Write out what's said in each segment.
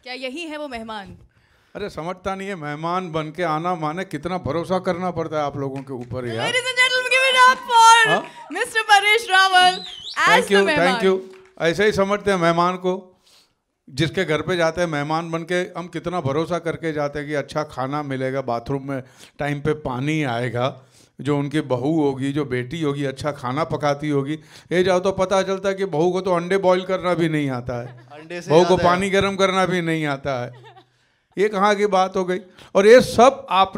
क्या यही है वो मेहमान? अरे समझता नहीं है, मेहमान बन के आना माने कितना भरोसा करना पड़ता है आप लोगों के ऊपर यार। Ladies and gentlemen, give it up for Mr. Paresh Rawal as the मेहमान। Thank you. ऐसे ही समझते हैं मेहमान को, जिसके घर पे जाते हैं मेहमान बन के, हम कितना भरोसा करके जाते हैं कि अच्छा खाना मिलेगा, बाथरूम में टाइम पे पानी आएगा, जो उनकी बहू होगी, जो बेटी होगी, अच्छा खाना पकाती होगी। ये जाओ तो पता चलता है कि बहू को तो अंडे बॉईल करना भी नहीं आता है, बहू को पानी गर्म करना भी नहीं आता है। ये कहाँ की बात हो गई? और ये सब आप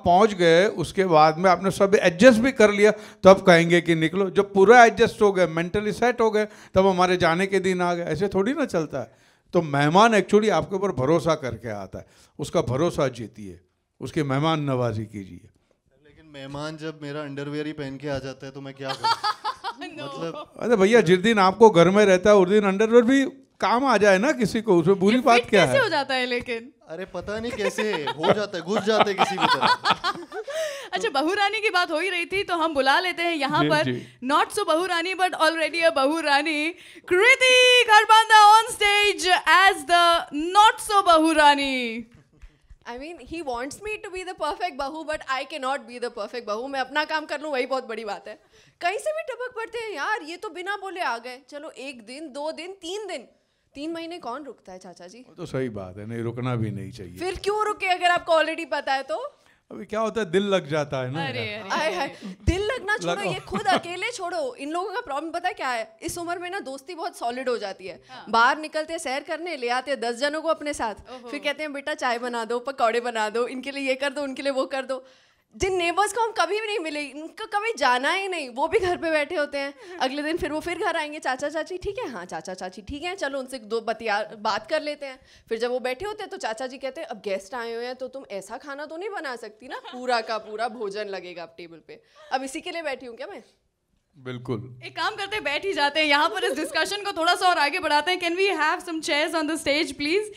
पहुँच गए, उसके बाद में आपने सब एडजस्ट भी कर लिया, तब कहेंगे कि निकलो। जब पूरा एडजस्ट हो गए, मेंटली सेट हो गए, तब हमारे जाने के दिन आ गए। ऐसे थोड़ी ना चलता है। तो मेहमान एक्चुअली आपके ऊपर भरोसा करके आता है, उसका भरोसा जीतिए, उसकी मेहमान नवाजी कीजिए। लेकिन मेहमान जब मेरा अंडरवियर ही पहन के आ जाता है तो मैं क्या करूं? मतलब अरे भैया, जिस दिन आपको घर में रहता है उस दिन अंडरवियर भी काम आ जाए ना किसी को, उसमें बुरी बात क्या है? कैसे हो जाता है लेकिन? अरे पता नहीं कैसे हो जाता है, घुस जाते हैं किसी भी तरह। अच्छा, बहू रानी की बात हो ही रही थी तो हम बुला लेते हैं यहाँ पर not so bahu Rani but already a bahu rani, Kriti Kharbanda on stage as the not so bahu rani. I mean, he wants me to be the perfect बहू, but I cannot be the perfect बहू। मैं अपना काम कर लूँ वही बहुत बड़ी बात है। कहीं से भी टपक पड़ते हैं यार, ये तो बिना बोले आ गए। चलो 1 दिन 2 दिन 3 दिन, 3 महीने कौन रुकता है चाचा जी? तो सही बात है, नहीं रुकना भी नहीं चाहिए। फिर क्यों रुके अगर आपको ऑलरेडी पता है तो? अभी क्या होता है, दिल लग जाता है ना। अरे दिल लगना छोड़ो, ये खुद अकेले छोड़ो। इन लोगों का प्रॉब्लम पता है क्या है? इस उम्र में ना दोस्ती बहुत सॉलिड हो जाती है। बाहर निकलते हैं सैर करने, ले आते हैं 10 जनों को अपने साथ, फिर कहते हैं बेटा चाय बना दो, पकौड़े बना दो, इनके लिए ये कर दो, उनके लिए वो कर दो। जिन नेबर्स को हम कभी भी नहीं मिले, इनको कभी जाना ही नहीं, वो भी घर पे बैठे होते हैं। अगले दिन फिर वो फिर घर आएंगे, चाचा चाची ठीक है, हाँ चाचा चाची ठीक है, चलो उनसे 2 बात कर लेते हैं। फिर जब वो बैठे होते हैं तो चाचा जी कहते हैं अब गेस्ट आए हुए हैं तो तुम ऐसा खाना तो नहीं बना सकती ना, पूरा का पूरा भोजन लगेगा अब टेबल पे। अब इसी के लिए बैठी हूँ क्या मैं? बिल्कुल। एक काम करते हैं, बैठ ही जाते हैं यहाँ पर, इस डिस्कशन को थोड़ा सा और आगे बढ़ाते हैं। Can we have some chairs on the stage please?